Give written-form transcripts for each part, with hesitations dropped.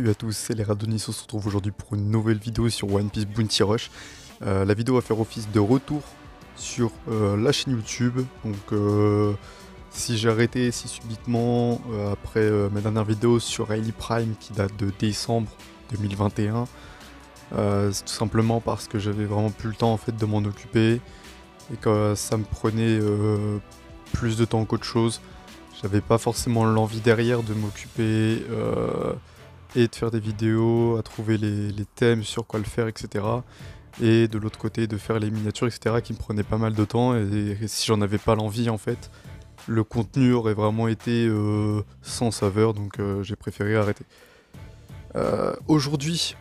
Salut à tous, c'est les Radonis, on se retrouve aujourd'hui pour une nouvelle vidéo sur One Piece Bounty Rush. La vidéo va faire office de retour sur la chaîne YouTube. Donc si j'ai arrêté si subitement après ma dernière vidéo sur Rayleigh Prime qui date de décembre 2021, c'est tout simplement parce que j'avais vraiment plus le temps en fait de m'en occuper et que ça me prenait plus de temps qu'autre chose. J'avais pas forcément l'envie derrière de m'occuper et de faire des vidéos, à trouver les thèmes sur quoi le faire, etc. Et de l'autre côté de faire les miniatures, etc. qui me prenaient pas mal de temps et si j'en avais pas l'envie en fait, le contenu aurait vraiment été sans saveur, donc j'ai préféré arrêter. Aujourd'hui,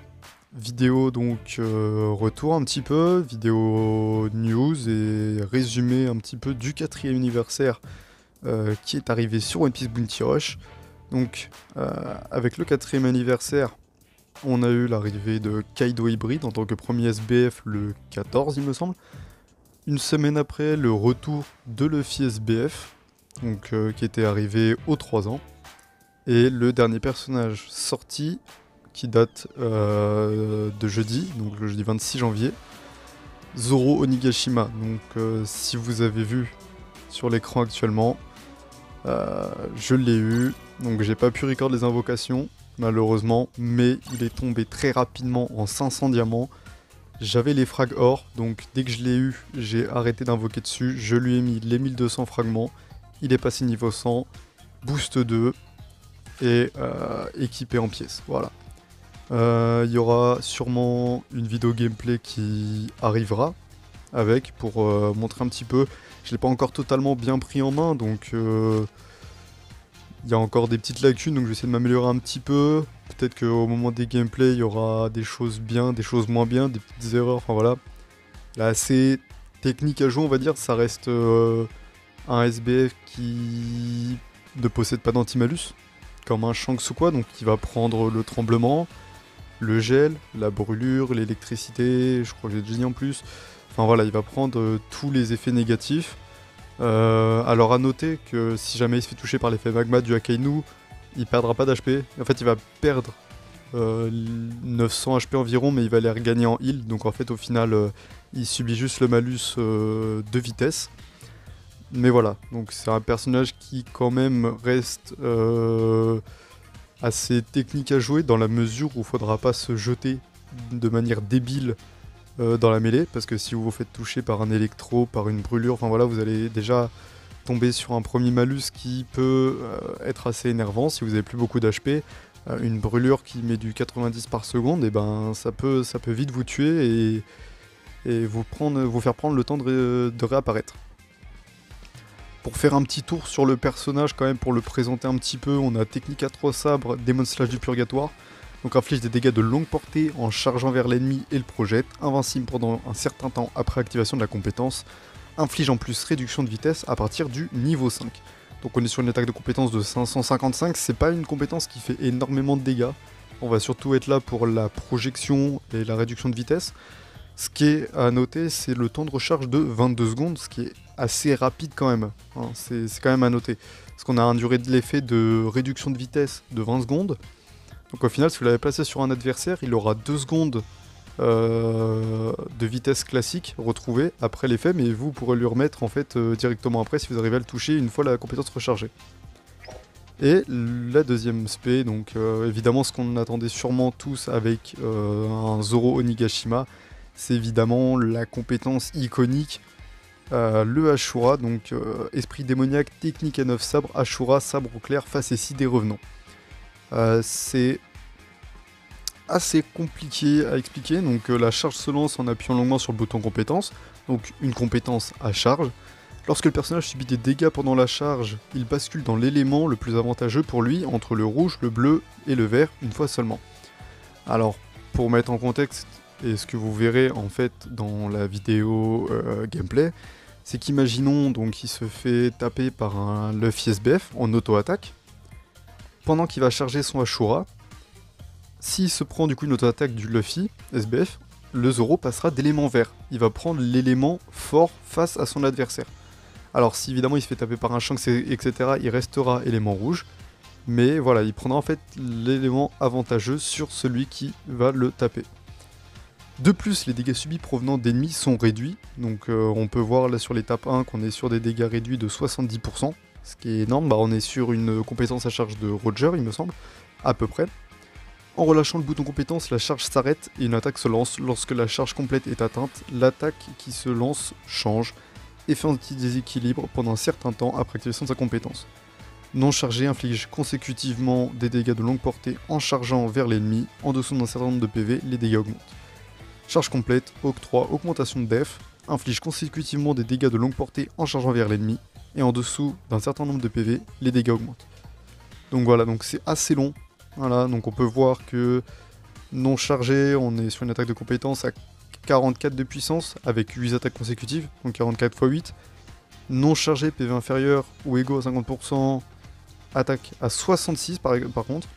vidéo donc retour un petit peu, vidéo news et résumé un petit peu du 4e anniversaire qui est arrivé sur One Piece Bounty Rush. Donc avec le 4e anniversaire, on a eu l'arrivée de Kaido Hybride en tant que premier SBF le 14 il me semble. Une semaine après, le retour de Luffy SBF, donc, qui était arrivé aux 3 ans. Et le dernier personnage sorti, qui date de jeudi, donc le jeudi 26 janvier, Zoro Onigashima. Donc si vous avez vu sur l'écran actuellement, je l'ai eu, donc j'ai pas pu record les invocations malheureusement, mais il est tombé très rapidement en 500 diamants. J'avais les frags or, donc dès que je l'ai eu, j'ai arrêté d'invoquer dessus, je lui ai mis les 1200 fragments, il est passé niveau 100, boost 2 et équipé en pièces, voilà. Il y aura sûrement une vidéo gameplay qui arrivera avec pour montrer un petit peu. Je l'ai pas encore totalement bien pris en main, donc il y a encore des petites lacunes, donc je vais essayer de m'améliorer un petit peu. Peut-être qu'au moment des gameplays, il y aura des choses bien, des choses moins bien, des petites erreurs, enfin voilà. Là, assez technique à jouer, on va dire. Ça reste un SBF qui ne possède pas d'anti-malus, comme un Shanks ou quoi, donc il va prendre le tremblement, le gel, la brûlure, l'électricité, je crois que j'ai déjà dit en plus. Enfin voilà, il va prendre tous les effets négatifs. Alors à noter que si jamais il se fait toucher par l'effet magma du Akainu, il perdra pas d'HP. En fait il va perdre 900 HP environ, mais il va les regagner en heal. Donc en fait au final il subit juste le malus de vitesse. Mais voilà, donc c'est un personnage qui quand même reste assez technique à jouer dans la mesure où il faudra pas se jeter de manière débile dans la mêlée, parce que si vous vous faites toucher par un électro, par une brûlure, enfin voilà, vous allez déjà tomber sur un premier malus qui peut être assez énervant si vous avez plus beaucoup d'HP. Une brûlure qui met du 90 par seconde, et ben ça peut vite vous tuer et vous faire prendre le temps de réapparaître. Pour faire un petit tour sur le personnage quand même, pour le présenter un petit peu, on a technique à 3 sabres, Demon Slash du Purgatoire. Donc inflige des dégâts de longue portée en chargeant vers l'ennemi et le projette, invincible pendant un certain temps après activation de la compétence, inflige en plus réduction de vitesse à partir du niveau 5. Donc on est sur une attaque de compétence de 555, c'est pas une compétence qui fait énormément de dégâts, on va surtout être là pour la projection et la réduction de vitesse. Ce qui est à noter, c'est le temps de recharge de 22 secondes, ce qui est assez rapide quand même, hein, c'est quand même à noter. Parce qu'on a une durée de l'effet de réduction de vitesse de 20 secondes, donc au final, si vous l'avez placé sur un adversaire, il aura 2 secondes de vitesse classique retrouvée après l'effet, mais vous pourrez lui remettre en fait directement après si vous arrivez à le toucher une fois la compétence rechargée. Et la deuxième spé, donc évidemment ce qu'on attendait sûrement tous avec un Zoro Onigashima, c'est évidemment la compétence iconique, le Ashura, donc esprit démoniaque, technique à 9 sabres, Ashura, sabre au clair, face et 6 des revenants. C'est assez compliqué à expliquer, donc la charge se lance en appuyant longuement sur le bouton compétence, donc une compétence à charge. Lorsque le personnage subit des dégâts pendant la charge, il bascule dans l'élément le plus avantageux pour lui, entre le rouge, le bleu et le vert, une fois seulement. Alors, pour mettre en contexte, et ce que vous verrez en fait dans la vidéo gameplay, c'est qu'imaginons donc qu'il se fait taper par un Luffy SBF en auto-attaque. Pendant qu'il va charger son Ashura, s'il se prend du coup une auto-attaque du Luffy, SBF, le Zoro passera d'élément vert. Il va prendre l'élément fort face à son adversaire. Alors si évidemment il se fait taper par un Shanks, etc., il restera élément rouge. Mais voilà, il prendra en fait l'élément avantageux sur celui qui va le taper. De plus, les dégâts subis provenant d'ennemis sont réduits. Donc on peut voir là sur l'étape 1 qu'on est sur des dégâts réduits de 70%. Ce qui est énorme, on est sur une compétence à charge de Roger il me semble, à peu près. En relâchant le bouton compétence, la charge s'arrête et une attaque se lance. Lorsque la charge complète est atteinte, l'attaque qui se lance change et fait un petit déséquilibre pendant un certain temps après activation de sa compétence. Non chargé inflige consécutivement des dégâts de longue portée en chargeant vers l'ennemi. En dessous d'un certain nombre de PV, les dégâts augmentent. Charge complète, octroie augmentation de def, inflige consécutivement des dégâts de longue portée en chargeant vers l'ennemi. Et en dessous d'un certain nombre de PV, les dégâts augmentent. Donc voilà, donc c'est assez long. Voilà, donc on peut voir que non chargé, on est sur une attaque de compétence à 44 de puissance avec 8 attaques consécutives, donc 44 x 8. Non chargé, PV inférieur ou égaux à 50%, attaque à 66 par contre.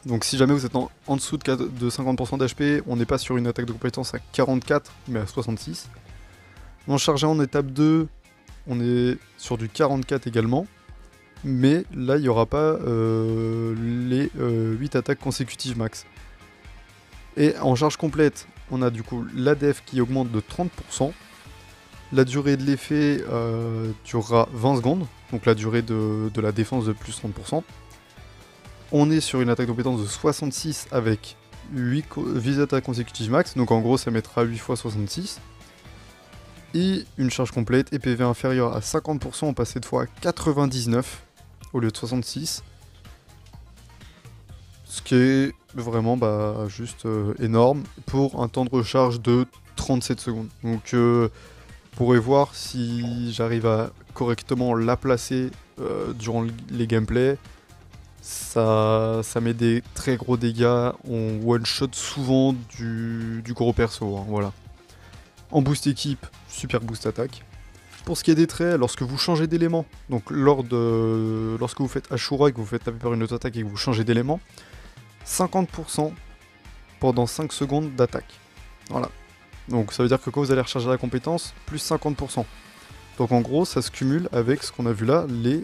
Donc si jamais vous êtes en dessous de 50% d'HP, on n'est pas sur une attaque de compétence à 44, mais à 66. Non chargé en étape 2, on est sur du 44 également. Mais là, il n'y aura pas les 8 attaques consécutives max. Et en charge complète, on a du coup l'ADF qui augmente de 30%. La durée de l'effet durera 20 secondes, donc la durée de la défense de plus 30%. On est sur une attaque de compétence de 66 avec 8 attaques consécutives max, donc en gros ça mettra 8 fois 66. Et une charge complète et PV inférieur à 50%, on passe cette fois à 99 au lieu de 66. Ce qui est vraiment juste énorme pour un temps de recharge de 37 secondes. Donc vous pourrez voir si j'arrive à correctement la placer durant les gameplays. Ça met des très gros dégâts, on one-shot souvent du gros perso, hein, voilà. En boost équipe, super boost attaque. Pour ce qui est des traits, lorsque vous changez d'élément, donc lorsque vous faites Ashura et que vous faites taper par une autre attaque et que vous changez d'élément, 50% pendant 5 secondes d'attaque. Voilà. Donc ça veut dire que quand vous allez recharger la compétence, plus 50%. Donc en gros, ça se cumule avec ce qu'on a vu là, les...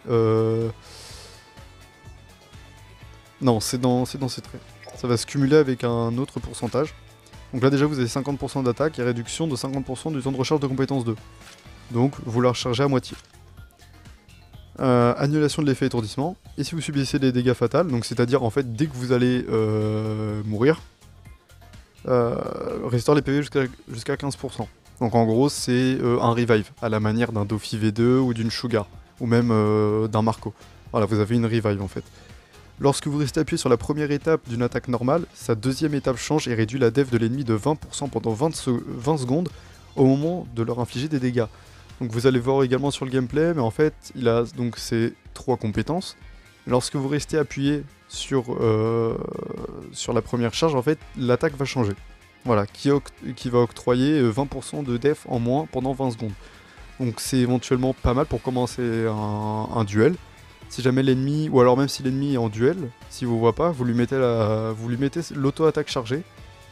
Non, c'est dans ces traits. Ça va se cumuler avec un autre pourcentage. Donc là déjà vous avez 50% d'attaque et réduction de 50% du temps de recharge de compétence 2. Donc vous la rechargez à moitié. Annulation de l'effet étourdissement. Et si vous subissez des dégâts fatals, donc c'est-à-dire en fait dès que vous allez mourir, restaure les PV jusqu'à 15%. Donc en gros c'est un revive, à la manière d'un Dofi V2 ou d'une Sugar, ou même d'un Marco. Voilà, vous avez une revive en fait. Lorsque vous restez appuyé sur la première étape d'une attaque normale, sa deuxième étape change et réduit la def de l'ennemi de 20% pendant 20 secondes au moment de leur infliger des dégâts. Donc vous allez voir également sur le gameplay, mais en fait il a donc ces 3 compétences. Lorsque vous restez appuyé sur la première charge, en fait l'attaque va changer. Voilà, qui va octroyer 20% de def en moins pendant 20 secondes. Donc c'est éventuellement pas mal pour commencer un duel. Si jamais l'ennemi, ou alors même si l'ennemi est en duel, si vous voit pas, vous lui mettez l'auto-attaque chargée,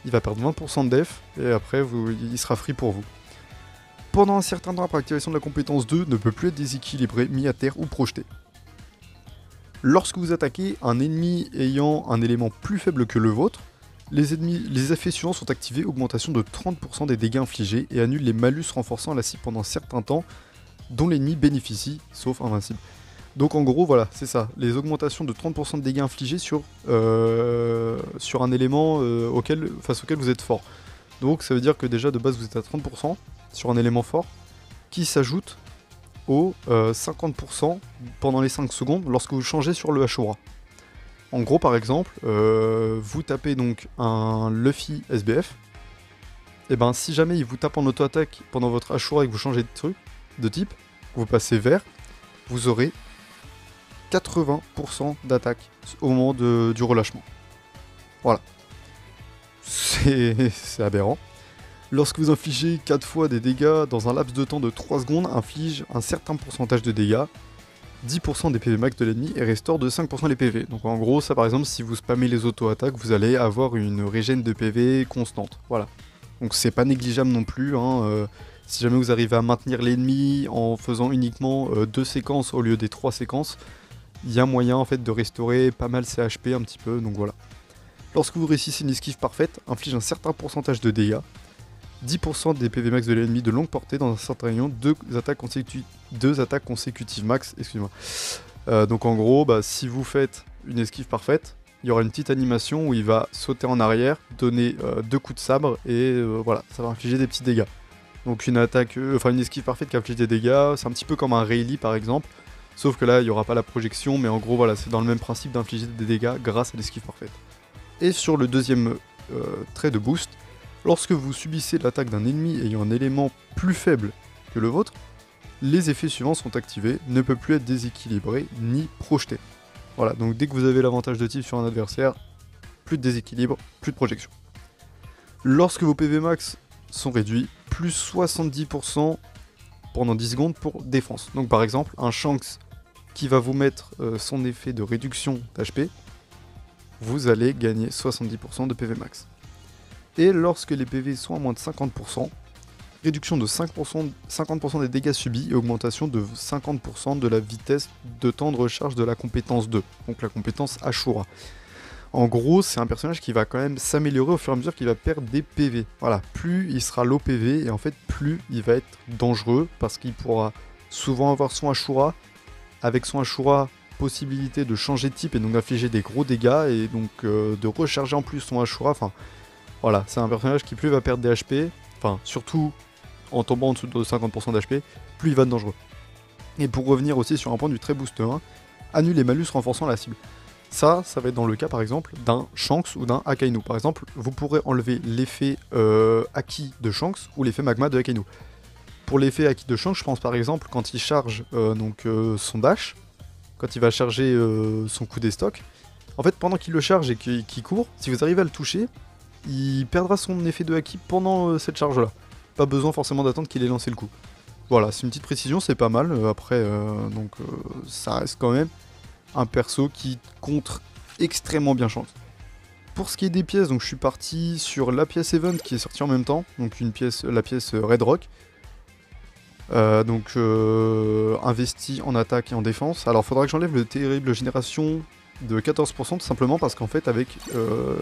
il va perdre 20% de def, et après il sera free pour vous. Pendant un certain temps après activation de la compétence 2, ne peut plus être déséquilibré, mis à terre ou projeté. Lorsque vous attaquez un ennemi ayant un élément plus faible que le vôtre, les effets suivants sont activés, augmentation de 30% des dégâts infligés, et annulent les malus renforçant la cible pendant un certain temps, dont l'ennemi bénéficie, sauf invincible. Donc en gros, voilà, c'est ça, les augmentations de 30% de dégâts infligés sur un élément face auquel vous êtes fort. Donc ça veut dire que déjà de base vous êtes à 30% sur un élément fort, qui s'ajoute aux 50% pendant les 5 secondes lorsque vous changez sur le Ashura. En gros par exemple, vous tapez donc un Luffy SBF, et ben si jamais il vous tape en auto-attaque pendant votre Ashura et que vous changez de type, vous passez vert, vous aurez 80% d'attaque au moment du relâchement. Voilà. C'est aberrant. Lorsque vous infligez 4 fois des dégâts dans un laps de temps de 3 secondes, inflige un certain pourcentage de dégâts, 10% des PV max de l'ennemi et restaure de 5% les PV. Donc en gros, ça par exemple, si vous spammez les auto-attaques, vous allez avoir une régène de PV constante. Voilà. Donc c'est pas négligeable non plus, hein, si jamais vous arrivez à maintenir l'ennemi en faisant uniquement 2 séquences au lieu des 3 séquences, il y a moyen en fait de restaurer pas mal ses HP un petit peu, donc voilà. Lorsque vous réussissez une esquive parfaite, inflige un certain pourcentage de dégâts, 10% des PV max de l'ennemi de longue portée dans un certain rayon, 2 attaques consécutives max, excusez-moi. Donc en gros, si vous faites une esquive parfaite, il y aura une petite animation où il va sauter en arrière, donner 2 coups de sabre et voilà, ça va infliger des petits dégâts. Donc une esquive parfaite qui inflige des dégâts, c'est un petit peu comme un Rayleigh par exemple, sauf que là il n'y aura pas la projection, mais en gros voilà, c'est dans le même principe d'infliger des dégâts grâce à l'esquive parfaite. Et sur le deuxième trait de boost, lorsque vous subissez l'attaque d'un ennemi ayant un élément plus faible que le vôtre, les effets suivants sont activés, ne peut plus être déséquilibré ni projeté. Voilà, donc dès que vous avez l'avantage de type sur un adversaire, plus de déséquilibre, plus de projection. Lorsque vos PV max sont réduits, plus 70% pendant 10 secondes pour défense. Donc par exemple, un Shanks qui va vous mettre son effet de réduction d'HP, vous allez gagner 70% de PV max. Et lorsque les PV sont à moins de 50%, réduction de 50% des dégâts subis et augmentation de 50% de la vitesse de temps de recharge de la compétence 2, donc la compétence Ashura. En gros, c'est un personnage qui va quand même s'améliorer au fur et à mesure qu'il va perdre des PV. Voilà, plus il sera low PV et en fait plus il va être dangereux parce qu'il pourra souvent avoir son Ashura. Avec son Ashura, possibilité de changer de type et donc d'infliger des gros dégâts et donc de recharger en plus son Ashura. Enfin, voilà, c'est un personnage qui plus va perdre des HP, enfin surtout en tombant en dessous de 50% d'HP, plus il va être dangereux. Et pour revenir aussi sur un point du très boost 1, annule les malus renforçant la cible. Ça va être dans le cas par exemple d'un Shanks ou d'un Akainu. Par exemple, vous pourrez enlever l'effet Haki de Shanks ou l'effet Magma de Akainu. Pour l'effet Haki de Shanks, je pense par exemple quand il charge son dash, quand il va charger son coup des stocks, en fait pendant qu'il le charge et qu'il court, si vous arrivez à le toucher, il perdra son effet de Haki pendant cette charge là. Pas besoin forcément d'attendre qu'il ait lancé le coup. Voilà, c'est une petite précision, c'est pas mal. Après, ça reste quand même un perso qui contre extrêmement bien Shanks. Pour ce qui est des pièces, donc je suis parti sur la pièce Event qui est sortie en même temps, donc la pièce Red Rock. Investi en attaque et en défense. Alors faudra que j'enlève le terrible génération de 14% tout simplement parce qu'en fait avec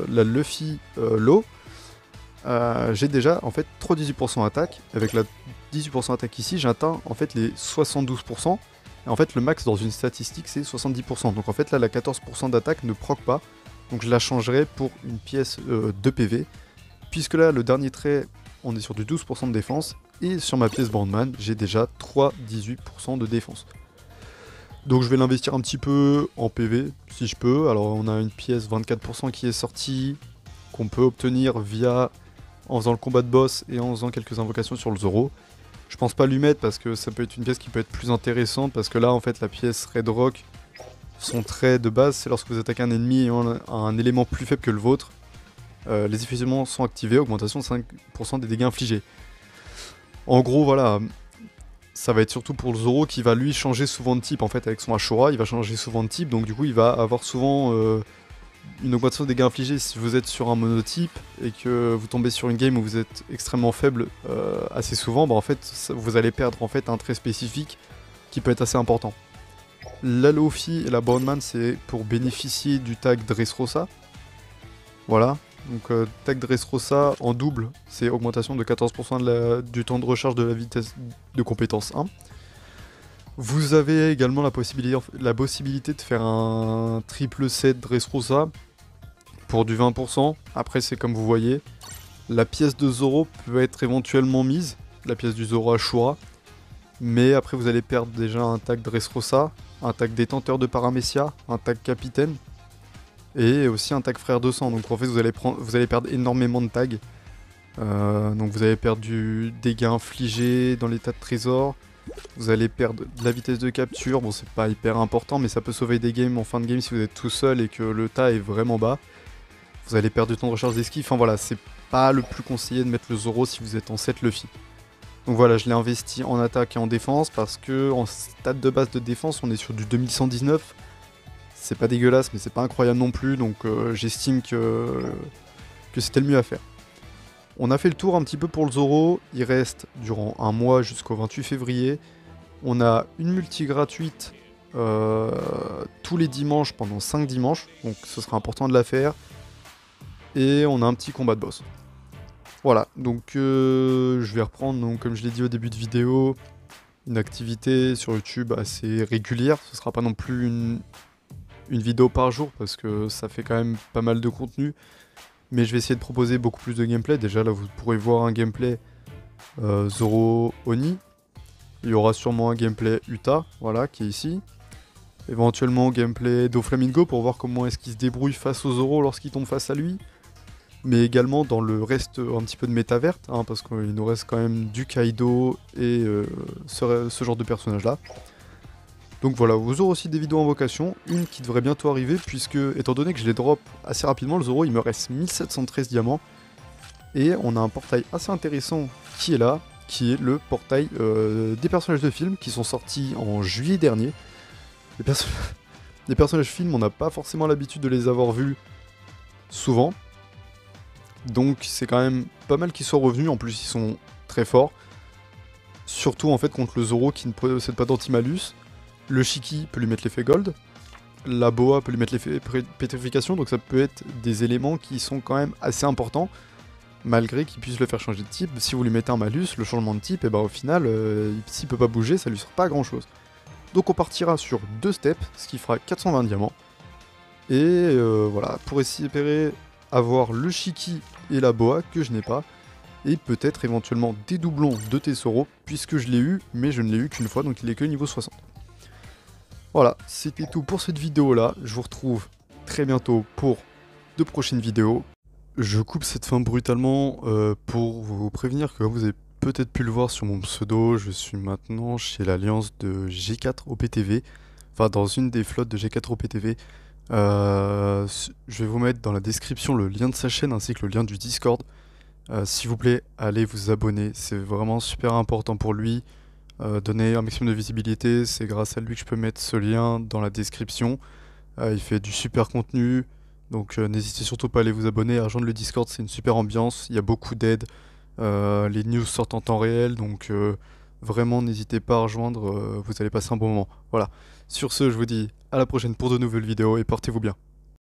la Luffy Low, j'ai déjà en fait 3-18% attaque. Avec la 18% attaque ici, j'atteins en fait les 72%. Et en fait le max dans une statistique c'est 70%. Donc en fait là la 14% d'attaque ne proc pas. Donc je la changerai pour une pièce de PV. Puisque là le dernier trait on est sur du 12% de défense. Et sur ma pièce Bandman j'ai déjà 3-18% de défense. Donc je vais l'investir un petit peu en PV si je peux. Alors on a une pièce 24% qui est sortie, qu'on peut obtenir en faisant le combat de boss et en faisant quelques invocations sur le Zoro. Je pense pas lui mettre parce que ça peut être une pièce qui peut être plus intéressante parce que là en fait la pièce Red Rock, son trait de base c'est lorsque vous attaquez un ennemi ayant un élément plus faible que le vôtre, les effets sont activés, augmentation de 5% des dégâts infligés. En gros voilà, ça va être surtout pour le Zoro qui va lui changer souvent de type en fait avec son Ashura, il va changer souvent de type donc du coup il va avoir souvent une augmentation des dégâts infligés. Si vous êtes sur un monotype et que vous tombez sur une game où vous êtes extrêmement faible assez souvent, en fait vous allez perdre en fait un trait spécifique qui peut être assez important. La Luffy et la Bondman c'est pour bénéficier du tag Dressrosa. Voilà, donc tag Dressrosa en double c'est augmentation de 14% du temps de recharge de la vitesse de compétence 1. Vous avez également la possibilité de faire un triple set Dressrosa pour du 20%. Après c'est comme vous voyez. La pièce de Zoro peut être éventuellement mise, la pièce du Zoro Ashura. Mais après vous allez perdre déjà un tag Dressrosa, un tag détenteur de Paramecia, un tag capitaine. Et aussi un tag frère de sang. Donc en fait vous allez perdre énormément de tags. Donc vous allez perdre du dégât infligé dans l'état de trésor. Vous allez perdre de la vitesse de capture, bon c'est pas hyper important mais ça peut sauver des games en fin de game si vous êtes tout seul et que le tas est vraiment bas. Vous allez perdre du temps de recharge d'esquive, enfin voilà, c'est pas le plus conseillé de mettre le Zoro si vous êtes en 7 Luffy. Donc voilà, je l'ai investi en attaque et en défense parce que en stade de base de défense on est sur du 2119. C'est pas dégueulasse mais c'est pas incroyable non plus donc j'estime que c'était le mieux à faire. On a fait le tour un petit peu pour le Zoro, il reste durant un mois jusqu'au 28 février. On a une multi gratuite tous les dimanches pendant 5 dimanches, donc ce sera important de la faire. Et on a un petit combat de boss. Voilà, donc je vais reprendre, donc, comme je l'ai dit au début de vidéo, une activité sur YouTube assez régulière. Ce sera pas non plus une vidéo par jour parce que ça fait quand même pas mal de contenu. Mais je vais essayer de proposer beaucoup plus de gameplay. Déjà là vous pourrez voir un gameplay Zoro Oni. Il y aura sûrement un gameplay Uta, voilà, qui est ici. Éventuellement gameplay Doflamingo pour voir comment est-ce qu'il se débrouille face au Zoro lorsqu'il tombe face à lui. Mais également dans le reste un petit peu de méta verte, hein, parce qu'il nous reste quand même du Kaido et ce genre de personnage là. Donc voilà, vous aurez aussi des vidéos invocation, une qui devrait bientôt arriver, puisque étant donné que je les drop assez rapidement, le Zoro il me reste 1713 diamants, et on a un portail assez intéressant qui est là, qui est le portail des personnages de film qui sont sortis en juillet dernier. Les personnages film, on n'a pas forcément l'habitude de les avoir vus souvent, donc c'est quand même pas mal qu'ils soient revenus, en plus ils sont très forts, surtout en fait contre le Zoro qui ne possède pas d'anti-malus. Le Shiki peut lui mettre l'effet gold, la Boa peut lui mettre l'effet pétrification, donc ça peut être des éléments qui sont quand même assez importants, malgré qu'il puisse le faire changer de type. Si vous lui mettez un malus, le changement de type, et ben au final, s'il peut pas bouger, ça lui sert pas à grand chose. Donc on partira sur 2 steps, ce qui fera 420 diamants. Et voilà, pour espérer avoir le Shiki et la Boa, que je n'ai pas, et peut-être éventuellement des doublons de Tesoro, puisque je l'ai eu, mais je ne l'ai eu qu'une fois, donc il est que niveau 60. Voilà, c'était tout pour cette vidéo là, je vous retrouve très bientôt pour de prochaines vidéos. Je coupe cette fin brutalement pour vous prévenir que vous avez peut-être pu le voir sur mon pseudo, je suis maintenant chez l'alliance de G4 OPTV, enfin dans une des flottes de G4 OPTV. Je vais vous mettre dans la description le lien de sa chaîne ainsi que le lien du Discord. S'il vous plaît, allez vous abonner, c'est vraiment super important pour lui. Donner un maximum de visibilité, c'est grâce à lui que je peux mettre ce lien dans la description. Il fait du super contenu, donc n'hésitez surtout pas à aller vous abonner, à rejoindre le Discord, c'est une super ambiance, il y a beaucoup d'aide, les news sortent en temps réel, donc vraiment n'hésitez pas à rejoindre, vous allez passer un bon moment. Voilà, sur ce je vous dis à la prochaine pour de nouvelles vidéos et portez-vous bien.